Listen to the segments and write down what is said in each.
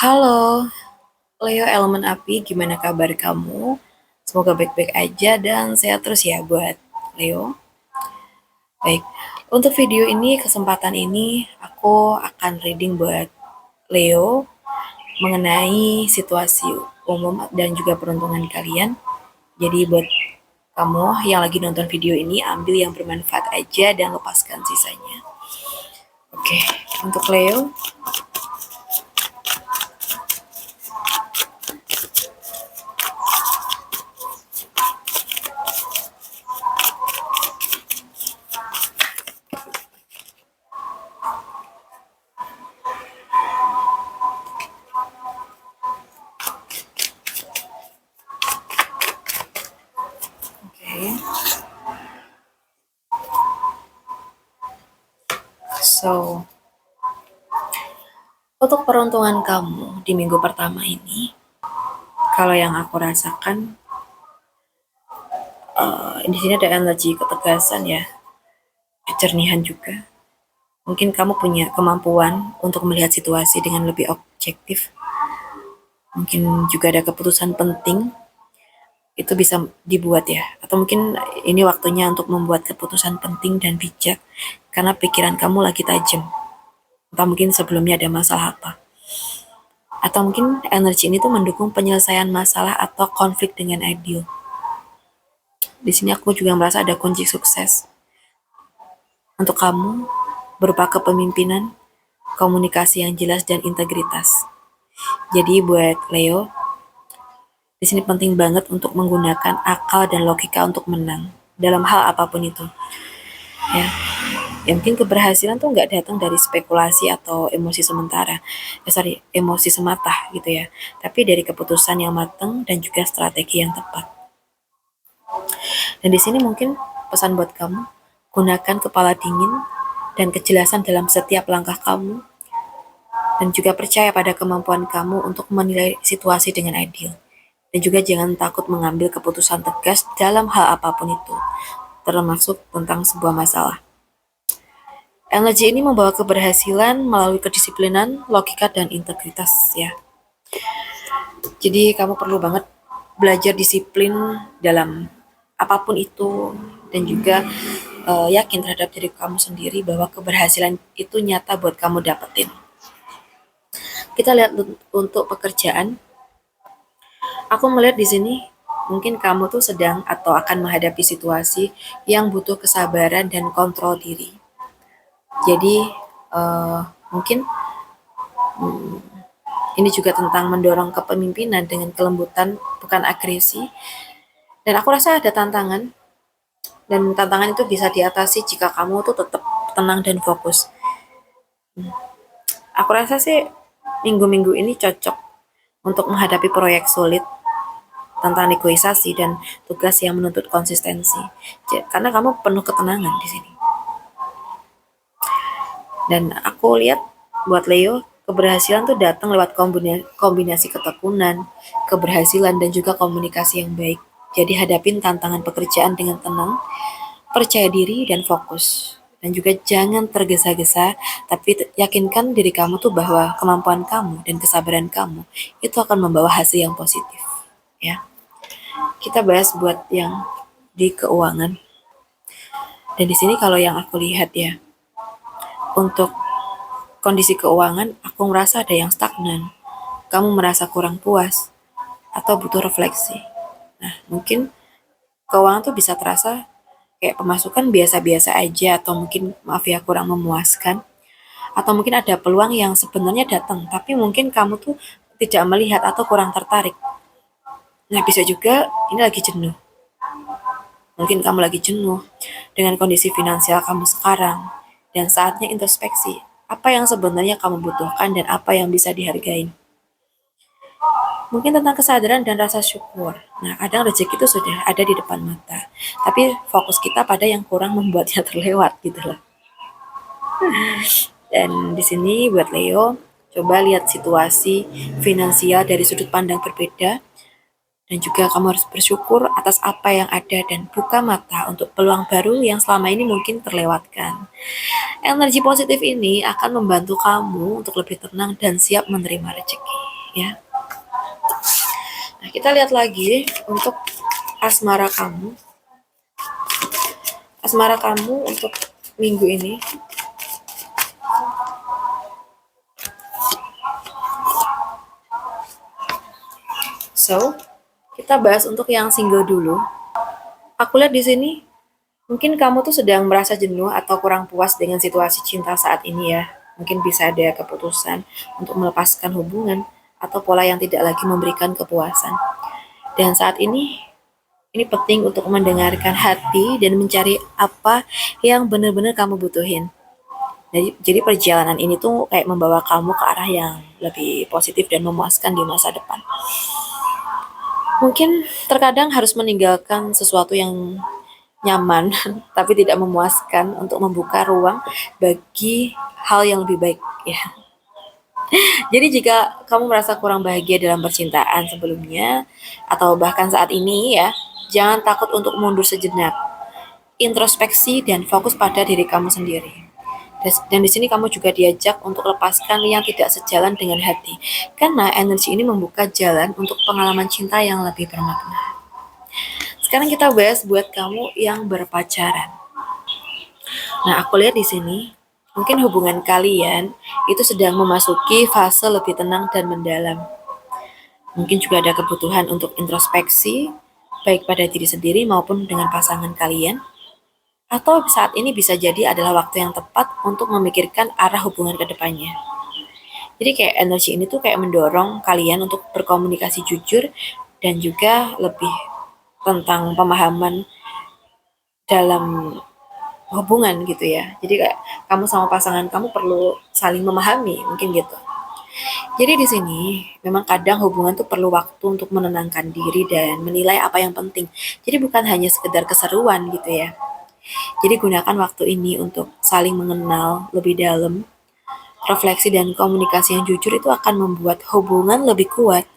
Halo, Leo Elemen Api, gimana kabar kamu? Semoga baik-baik aja dan sehat terus ya buat Leo. Baik, untuk video ini, kesempatan ini, aku akan reading buat Leo mengenai situasi umum dan juga peruntungan kalian. Jadi buat kamu yang lagi nonton video ini, ambil yang bermanfaat aja dan lepaskan sisanya. Oke, untuk Leo, oke. So, untuk peruntungan kamu di minggu pertama ini, kalau yang aku rasakan, di sini ada energi ketegasan ya, kejernihan juga. Mungkin kamu punya kemampuan untuk melihat situasi dengan lebih objektif. Mungkin juga ada keputusan penting itu bisa dibuat ya. Atau mungkin ini waktunya untuk membuat keputusan penting dan bijak karena pikiran kamu lagi tajam. Atau mungkin sebelumnya ada masalah apa. Atau mungkin energi ini tuh mendukung penyelesaian masalah atau konflik dengan ideal. Di sini aku juga merasa ada kunci sukses untuk kamu berupa kepemimpinan, komunikasi yang jelas dan integritas. Jadi buat Leo, di sini penting banget untuk menggunakan akal dan logika untuk menang dalam hal apapun itu. Ya, ya mungkin keberhasilan tuh nggak datang dari spekulasi atau emosi sementara, emosi semata gitu ya. Tapi dari keputusan yang matang dan juga strategi yang tepat. Dan di sini mungkin pesan buat kamu, gunakan kepala dingin dan kejelasan dalam setiap langkah kamu, dan juga percaya pada kemampuan kamu untuk menilai situasi dengan adil. Dan juga jangan takut mengambil keputusan tegas dalam hal apapun itu, termasuk tentang sebuah masalah. Energi ini membawa keberhasilan melalui kedisiplinan, logika, dan integritas ya. Jadi kamu perlu banget belajar disiplin dalam apapun itu dan juga yakin terhadap diri kamu sendiri bahwa keberhasilan itu nyata buat kamu dapetin. Kita lihat untuk pekerjaan. Aku melihat di sini mungkin kamu tuh sedang atau akan menghadapi situasi yang butuh kesabaran dan kontrol diri. Jadi mungkin ini juga tentang mendorong kepemimpinan dengan kelembutan bukan agresi. Dan aku rasa ada tantangan dan tantangan itu bisa diatasi jika kamu tuh tetap tenang dan fokus. Aku rasa sih minggu-minggu ini cocok untuk menghadapi proyek sulit tentang negosiasi dan tugas yang menuntut konsistensi. Karena kamu penuh ketenangan di sini. Dan aku lihat buat Leo, keberhasilan tuh datang lewat kombinasi ketekunan, keberhasilan dan juga komunikasi yang baik. Jadi hadapin tantangan pekerjaan dengan tenang, percaya diri dan fokus. Dan juga jangan tergesa-gesa, tapi yakinkan diri kamu tuh bahwa kemampuan kamu dan kesabaran kamu itu akan membawa hasil yang positif. Ya, kita bahas buat yang di keuangan. Dan di sini kalau yang aku lihat ya, untuk kondisi keuangan, aku merasa ada yang stagnan. Kamu merasa kurang puas atau butuh refleksi. Nah, mungkin keuangan tuh bisa terasa kayak pemasukan biasa-biasa aja atau mungkin maaf ya kurang memuaskan. Atau mungkin ada peluang yang sebenarnya datang, tapi mungkin kamu tuh tidak melihat atau kurang tertarik. Nah, bisa juga ini lagi jenuh. Mungkin kamu lagi jenuh dengan kondisi finansial kamu sekarang dan saatnya introspeksi. Apa yang sebenarnya kamu butuhkan dan apa yang bisa dihargai. Mungkin tentang kesadaran dan rasa syukur. Nah, kadang rezeki itu sudah ada di depan mata. Tapi fokus kita pada yang kurang membuatnya terlewat gitu loh. Dan di sini buat Leo, coba lihat situasi finansial dari sudut pandang berbeda Dan juga kamu harus bersyukur atas apa yang ada dan buka mata untuk peluang baru yang selama ini mungkin terlewatkan. Energi positif ini akan membantu kamu untuk lebih tenang dan siap menerima rezeki, ya. Nah, kita lihat lagi untuk asmara kamu. Asmara kamu untuk minggu ini. So, kita bahas untuk yang single dulu. Aku lihat di sini mungkin kamu tuh sedang merasa jenuh atau kurang puas dengan situasi cinta saat ini ya. Mungkin bisa ada keputusan untuk melepaskan hubungan atau pola yang tidak lagi memberikan kepuasan. Dan saat ini penting untuk mendengarkan hati dan mencari apa yang benar-benar kamu butuhin. Jadi perjalanan ini tuh kayak membawa kamu ke arah yang lebih positif dan memuaskan di masa depan. Mungkin terkadang harus meninggalkan sesuatu yang nyaman tapi tidak memuaskan untuk membuka ruang bagi hal yang lebih baik ya. Jadi jika kamu merasa kurang bahagia dalam percintaan sebelumnya atau bahkan saat ini ya, jangan takut untuk mundur sejenak. Introspeksi dan fokus pada diri kamu sendiri. Dan di sini kamu juga diajak untuk lepaskan yang tidak sejalan dengan hati. Karena energi ini membuka jalan untuk pengalaman cinta yang lebih bermakna. Sekarang kita bahas buat kamu yang berpacaran. Nah, aku lihat di sini, mungkin hubungan kalian itu sedang memasuki fase lebih tenang dan mendalam. Mungkin juga ada kebutuhan untuk introspeksi, baik pada diri sendiri maupun dengan pasangan kalian. Atau saat ini bisa jadi adalah waktu yang tepat untuk memikirkan arah hubungan ke depannya. Jadi kayak energi ini tuh kayak mendorong kalian untuk berkomunikasi jujur dan juga lebih tentang pemahaman dalam hubungan gitu ya. Jadi kayak kamu sama pasangan kamu perlu saling memahami, mungkin gitu. Jadi di sini memang kadang hubungan tuh perlu waktu untuk menenangkan diri dan menilai apa yang penting. Jadi bukan hanya sekedar keseruan gitu ya. Jadi gunakan waktu ini untuk saling mengenal lebih dalam. Refleksi dan komunikasi yang jujur itu akan membuat hubungan lebih kuat,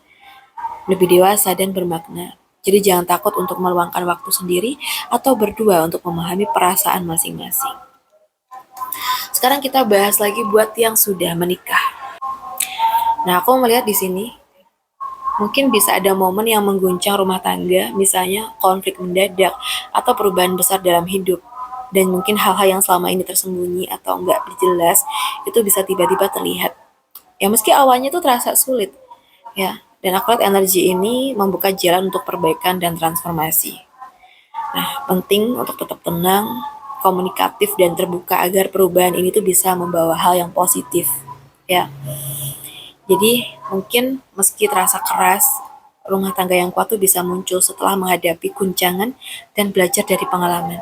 lebih dewasa dan bermakna. Jadi jangan takut untuk meluangkan waktu sendiri atau berdua untuk memahami perasaan masing-masing. Sekarang kita bahas lagi buat yang sudah menikah. Nah, aku melihat di sini mungkin bisa ada momen yang mengguncang rumah tangga, misalnya konflik mendadak atau perubahan besar dalam hidup. Dan mungkin hal-hal yang selama ini tersembunyi atau enggak jelas itu bisa tiba-tiba terlihat. Ya meski awalnya itu terasa sulit, ya. Dan aku lihat energi ini membuka jalan untuk perbaikan dan transformasi. Nah, penting untuk tetap tenang, komunikatif dan terbuka agar perubahan ini tuh bisa membawa hal yang positif, ya. Jadi mungkin meski terasa keras, rumah tangga yang kuat tuh bisa muncul setelah menghadapi guncangan dan belajar dari pengalaman.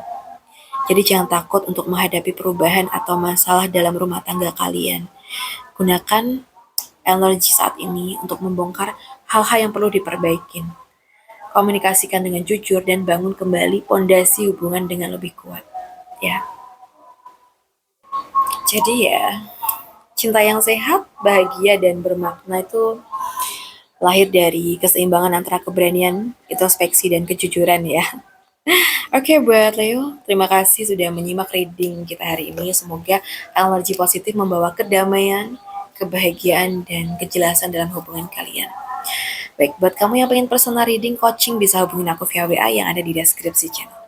Jadi jangan takut untuk menghadapi perubahan atau masalah dalam rumah tangga kalian. Gunakan energi saat ini untuk membongkar hal-hal yang perlu diperbaikin. Komunikasikan dengan jujur dan bangun kembali pondasi hubungan dengan lebih kuat. Ya. Jadi ya, cinta yang sehat, bahagia dan bermakna itu lahir dari keseimbangan antara keberanian, introspeksi dan kejujuran ya. Oke, buat Leo, terima kasih sudah menyimak reading kita hari ini. Semoga energi positif membawa kedamaian, kebahagiaan, dan kejelasan dalam hubungan kalian. Baik, buat kamu yang pengen personal reading, coaching, bisa hubungin aku via WA yang ada di deskripsi channel.